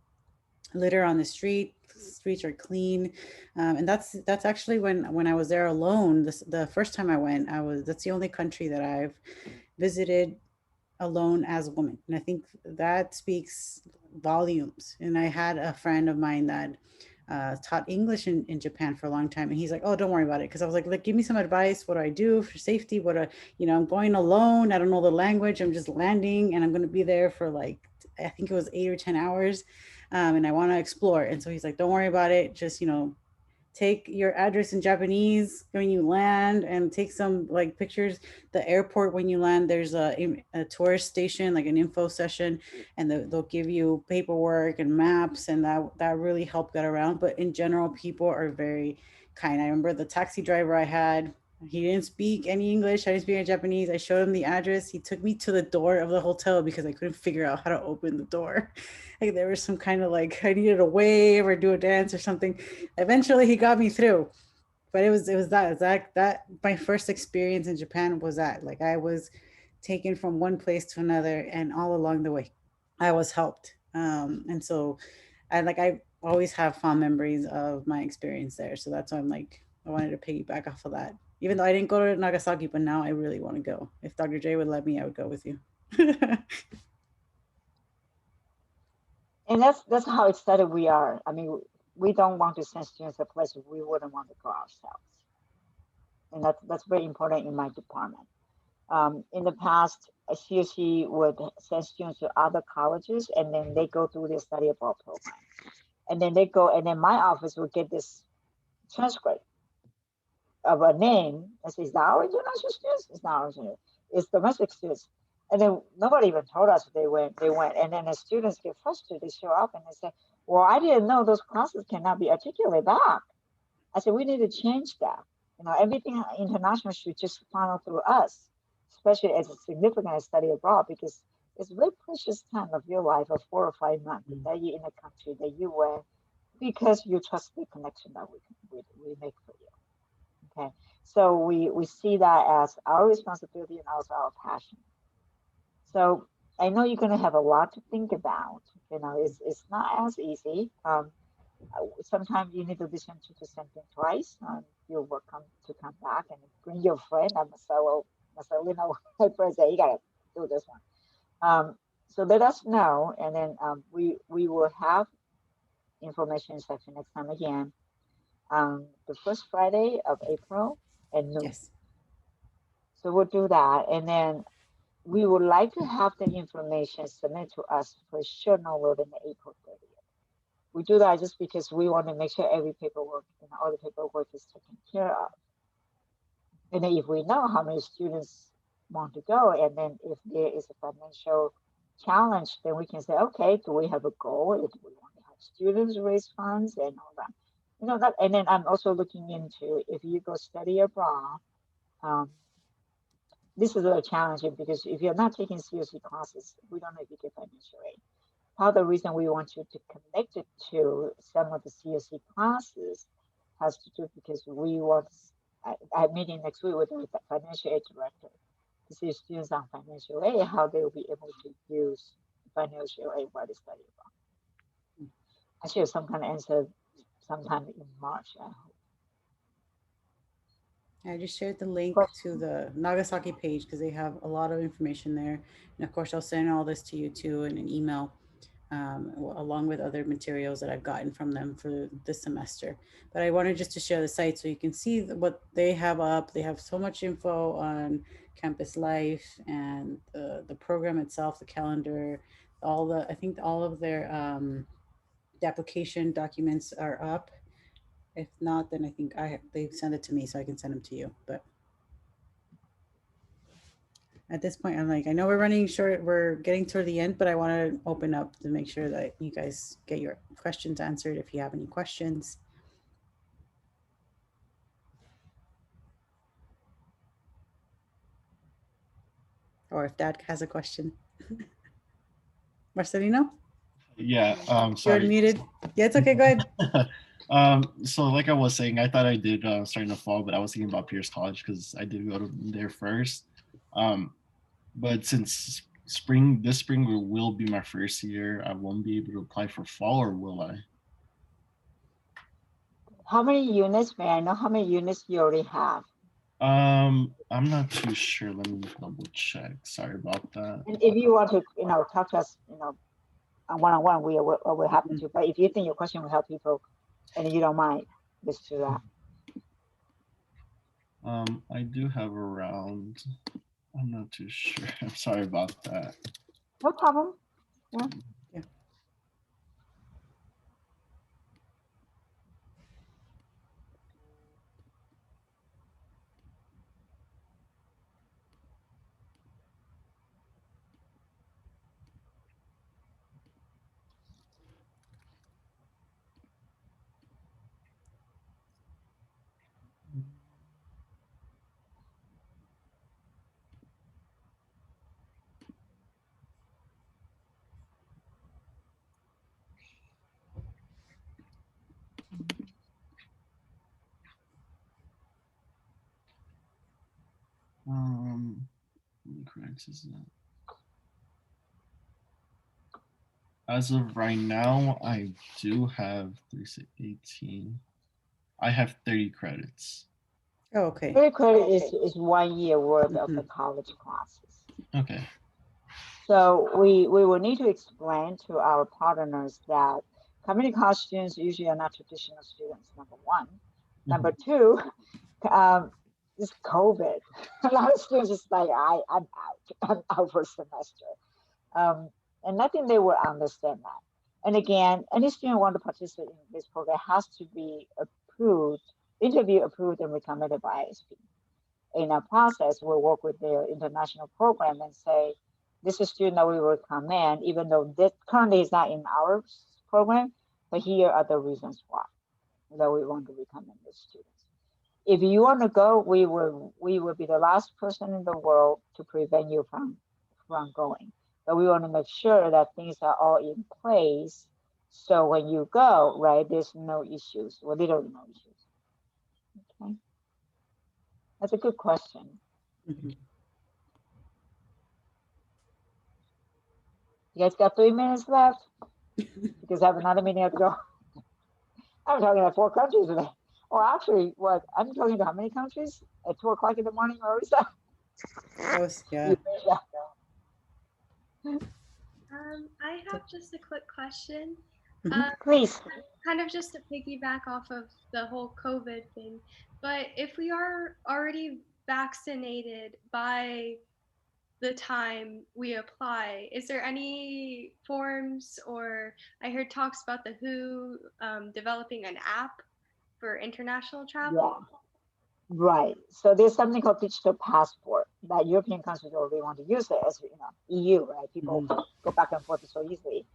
litter on the street. Streets are clean, and that's actually when I was there alone. The first time I went, I was that's the only country that I've visited alone as a woman, and I think that speaks volumes. And I had a friend of mine that taught English in Japan for a long time, and he's like, "Oh, don't worry about it," because I was like, "Give me some advice. What do I do for safety? What do I'm going alone. I don't know the language. I'm just landing, and I'm going to be there for like I think it was 8 or 10 hours, and I want to explore." And so he's like, "Don't worry about it. Just take your address in Japanese when you land and take some like pictures. The airport when you land, there's a tourist station, like an info session, and they'll give you paperwork and maps, and that really helped get around. But in general, people are very kind. I remember the taxi driver I had. He didn't speak any English. I didn't speak any Japanese. I showed him the address. He took me to the door of the hotel because I couldn't figure out how to open the door. Like there was some kind of like I needed a wave or do a dance or something. Eventually he got me through, But it was that my first experience in Japan was that, like, I was taken from one place to another, and all along the way I was helped. And so I always have fond memories of my experience there. So that's why I'm like, I wanted to piggyback off of that. Even though I didn't go to Nagasaki, but now I really want to go. If Dr. J would let me, I would go with you. And that's how excited we are. I mean, we don't want to send students a place we wouldn't want to go ourselves, and that's very important in my department. In the past, a CSE would send students to other colleges, and then they go through their study abroad program, and then they go, and then my office would get this transcript of a name that says, "Is that our international students? It's not our students. It's domestic students." And then nobody even told us they went. They went, and then the students get frustrated. They show up and they say, "Well, I didn't know those classes cannot be articulated back." I said, "We need to change that. You know, everything international should just funnel through us, especially as a significant study abroad, because it's a very precious time of your life of 4 or 5 months that you're in a country that you went because you trust the connection that we make for you." Okay, so we see that as our responsibility and also our passion. So I know you're going to have a lot to think about. You know, it's not as easy. Sometimes you need to listen to something twice. You're welcome to come back and bring your friend. I'm a solo, friend say you gotta do this one. So let us know, and then we will have information section next time again. The first Friday of April at noon. Yes. So we'll do that, and then we would like to have the information submitted to us for sure no later than April 30th. We do that just because we want to make sure every paperwork and all the paperwork is taken care of. And then if we know how many students want to go, and then if there is a financial challenge, then we can say, okay, do we have a goal? If we want to have students raise funds and all that. You know that, and then I'm also looking into if you go study abroad, um, this is a little challenging because if you're not taking COC classes, we don't know if you get financial aid. Part of the reason we want you to connect it to some of the COC classes has to do because we want, I'm meeting next week with the financial aid director to see students on financial aid, how they will be able to use financial aid while they study abroad. I should have some kind of answer sometime in March, I hope. I just shared the link to Question? the Nagasaki page because they have a lot of information there. And of course, I'll send all this to you too in an email, along with other materials that I've gotten from them for this semester. But I wanted just to share the site so you can see what they have up. They have so much info on campus life and the program itself, the calendar, I think all of their the application documents are up. If not, then I think they send it to me so I can send them to you. But at this point, I'm like, I know we're running short, we're getting toward the end, but I want to open up to make sure that you guys get your questions answered if you have any questions, or if Dad has a question. Marcelino, Yeah, you're sorry. unmuted. Yeah, it's okay. Go ahead. So like I was saying, I thought I did start in the fall, but I was thinking about Pierce College because I did go to there first. Um, but since this spring will be my first year, I won't be able to apply for fall, or will I? How many units, may I know how many units you already have? I'm not too sure. Let me double check. Sorry about that. And if you want to, talk to us, one-on-one, we're happy Mhm. to. But if you think your question will help people and you don't mind, let's do that. I do have around. I'm not too sure. I'm sorry about that. No problem. Yeah. Yeah. credits is that? As of right now, I do have 18. I have 30 credits. Oh, okay. 30 credit is 1 year worth of the college classes. Okay. So we will need to explain to our partners that community college students usually are not traditional students, number one. Number two, this COVID, a lot of students just like, I'm out for a semester. And I think they will understand that. And again, any student want to participate in this program has to be approved, interview approved and recommended by ISP. In our process, we'll work with their international program and say, this is a student that we will recommend, even though this currently is not in our program, but here are the reasons why that we want to recommend this student. If you want to go, we will be the last person in the world to prevent you from going. But we want to make sure that things are all in place. So when you go, right, there's no issues, or literally no issues. Okay. That's a good question. You guys got 3 minutes left? Because I have another meeting to go. I'm talking about 4 countries today. Or actually, what I'm talking to how many countries at 2 o'clock in the morning, Marisa? Oh, yeah. I have just a quick question. Please. Kind of just to piggyback off of the whole COVID thing, but if we are already vaccinated by the time we apply, is there any forms, or I heard talks about the WHO developing an app for international travel? Yeah. Right. So there's something called digital passport that European countries already want to use it, as you know, EU, right? People go back and forth so easily.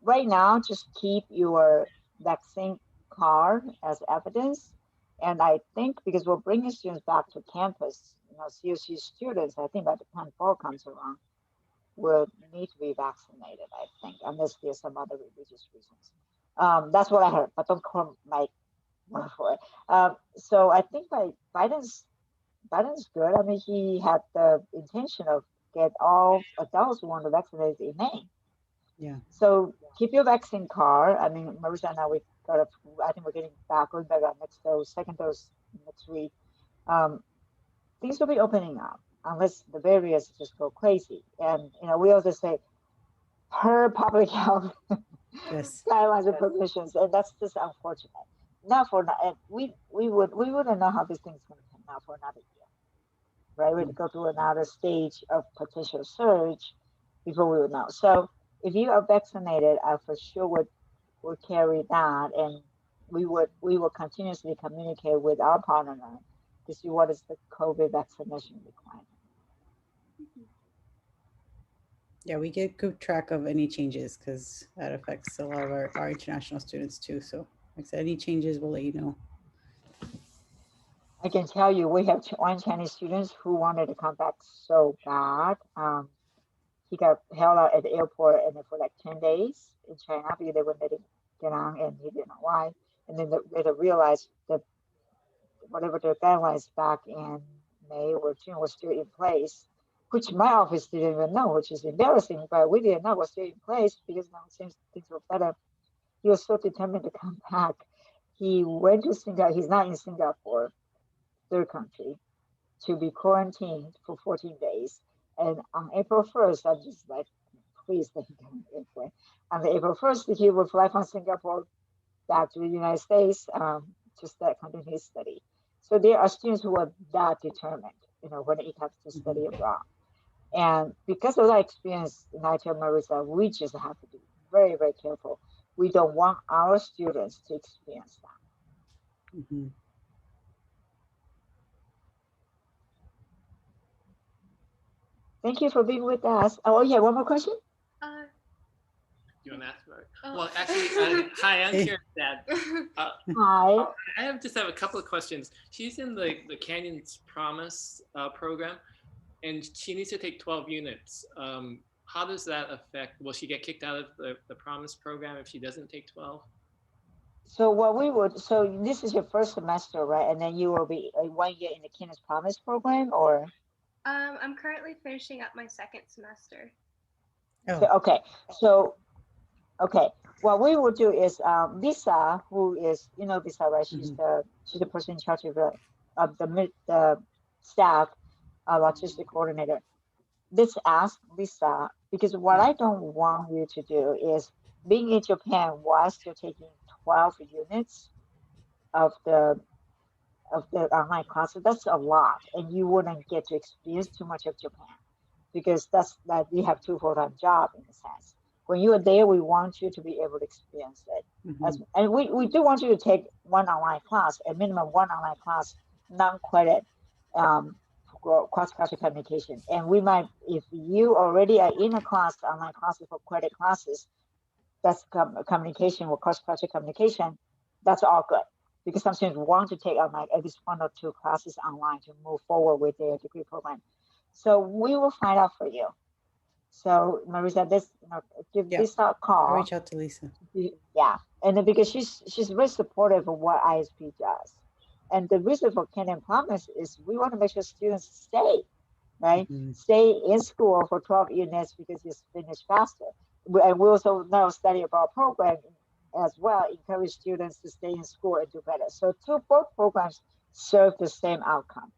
Right now, just keep your vaccine card as evidence. And I think because we're bringing students back to campus, you know, COC students, I think by the time fall comes around, will need to be vaccinated, I think, unless there's some other religious reasons. That's what I heard, but don't quote my word for it. So I think Biden's good. I mean, he had the intention of get all adults who want to vaccinate in May. Yeah. So keep your vaccine card. I mean, Marissa and I, I think we're going back on next dose, second dose next week. Things will be opening up unless the variants just go crazy. And, you know, we also say per public health guidelines and permissions, and that's just unfortunate. Not for and we wouldn't know how this thing's going to turn out for another year, right? We'd go through another stage of potential surge before we would know. So if you are vaccinated, I for sure would carry that, and we will continuously communicate with our partner to see what is the COVID vaccination requirement. Yeah, we get good track of any changes because that affects a lot of our international students too. So like I said, any changes, we'll let you know. I can tell you, we have one Chinese student who wanted to come back so bad. He got held out at the airport and for like 10 days in China because they wouldn't let him get on, and he didn't know why. And then they realized that whatever the guidelines back in May or June was still in place, which my office didn't even know, which is embarrassing, but we didn't know was still in place because now it seems things were better. He was so determined to come back. He went to Singapore. He's not in Singapore, third country, to be quarantined for 14 days. And on April 1st, I'm just like, please let him go. On the April 1st, he will fly from Singapore back to the United States to start continue his study. So there are students who are that determined, you know, when it comes to study abroad. And because of that experience, and I tell Marissa, we just have to be very, very careful. We don't want our students to experience that. Mm-hmm. Thank you for being with us. Oh, yeah, one more question? You want to ask about it? Well, actually, hi, I'm Karen's dad. Hi. I just have a couple of questions. She's in the Canyons Promise program, and she needs to take 12 units. How does that affect? Will she get kicked out of the Promise program if she doesn't take 12? So what we would, so this is your first semester, right? And then you will be 1 year in the Canyons Promise program, or? I'm currently finishing up my second semester. So, Oh, okay, so okay, what we will do is Lisa, who is Lisa, right? mhm. She's the person in charge of the staff, logistic coordinator. Let's ask Lisa, because what Yeah. I don't want you to do is being in Japan whilst you're taking 12 units of the online classes. That's a lot, and you wouldn't get to experience too much of Japan because that's that you have two full-time job in a sense. When you are there, we want you to be able to experience it. Mhm. And we do want you to take one online class, a minimum one online class, non-credit, cross-cultural communication. And we might, if you already are in a class, online classes for credit classes, that's communication or cross-cultural communication, that's all good. Because some students want to take online at least one or two classes online to move forward with their degree program. So we will find out for you. So Marisa, give Yeah. this a I'll call. reach out to Lisa. Yeah, and then because she's very supportive of what ISP does, and the reason for Canyon Promise is we want to make sure students stay, right? Mhm. Stay in school for 12 units because you finish faster. And we also now study about program as well, encourage students to stay in school and do better. So both programs serve the same outcome.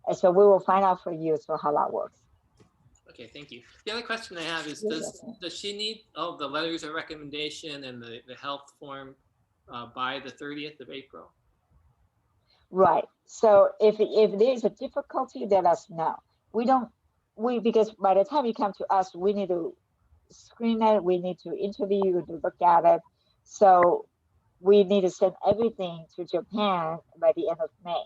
And so we will find out for you so how that works. Okay, thank you. The other question I have is, You're does welcome. does she need all the letters of recommendation and the health form by the 30th of April? Right. So if there is a difficulty, let us know. We don't we because by the time you come to us, we need to screen it, we need to interview you to look at it. So we need to send everything to Japan by the end of May.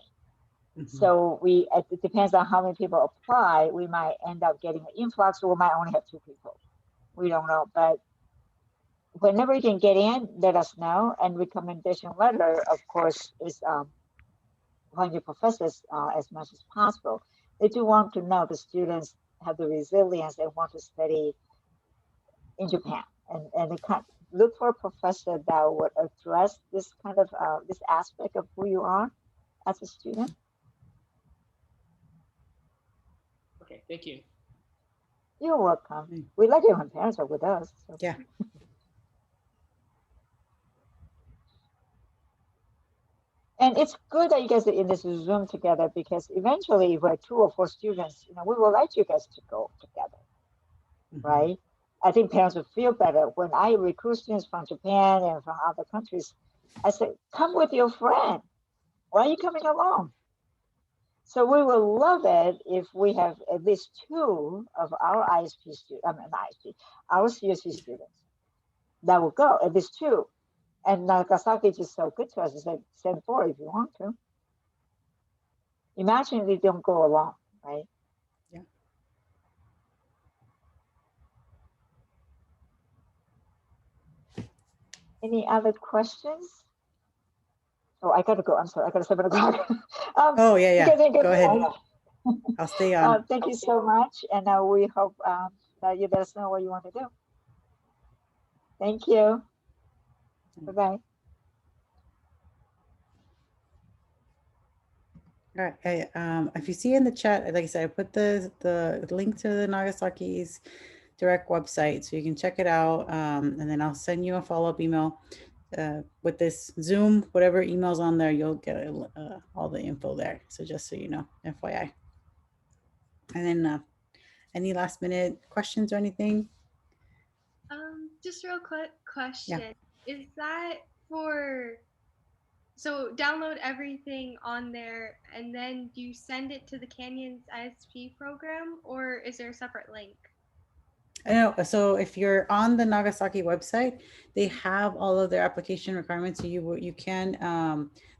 Mhm. So it depends on how many people apply. We might end up getting an influx, or we might only have two people. We don't know, but whenever you can get in, let us know. And recommendation letter, of course, is on your professors as much as possible. They do want to know the students have the resilience and want to study in Japan, and they can look for a professor that would address this kind of this aspect of who you are as a student. Okay, thank you. You're welcome. Mm. We like it when parents are with us. So. Yeah. And it's good that you guys are in this Zoom together because eventually, if we're two or four students, we will like you guys to go together, Mhm. right? I think parents will feel better when I recruit students from Japan and from other countries. I say, come with your friend. Why are you coming alone? So we will love it if we have at least two of our ISP students, I mean, ISP, our CSC students that will go, at least two. And Nagasaki is just so good to us. It's like, send four if you want to. Imagine if they don't go along, right? Yeah. Any other questions? Oh, I gotta go. I'm sorry. I got 7 o'clock. um, Oh, yeah, you yeah. guys ain't Go good. ahead. I'll stay on. Thank you so much. And we hope that you let us know what you want to do. Thank you. Bye bye. All right. If you see in the chat, like I said, I put the link to the Nagasaki's direct website, so you can check it out. And then I'll send you a follow-up email with this Zoom, whatever email's on there, you'll get all the info there. So just so you know, FYI. And then any last minute questions or anything? Just real quick Yeah. question. Is that for, so download everything on there and then do you send it to the Canyons ISP program, or is there a separate link? I know. So if you're on the Nagasaki website, they have all of their application requirements. So you can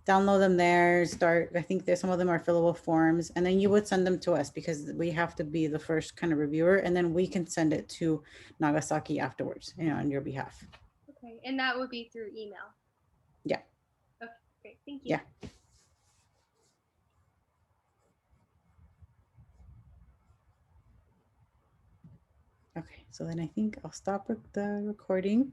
download them there. Start. I think there's some of them are fillable forms, and then you would send them to us because we have to be the first kind of reviewer, and then we can send it to Nagasaki afterwards, on your behalf. Okay, and that would be through email. Yeah. Okay, great. Thank you. Yeah. Okay, so then I think I'll stop the recording.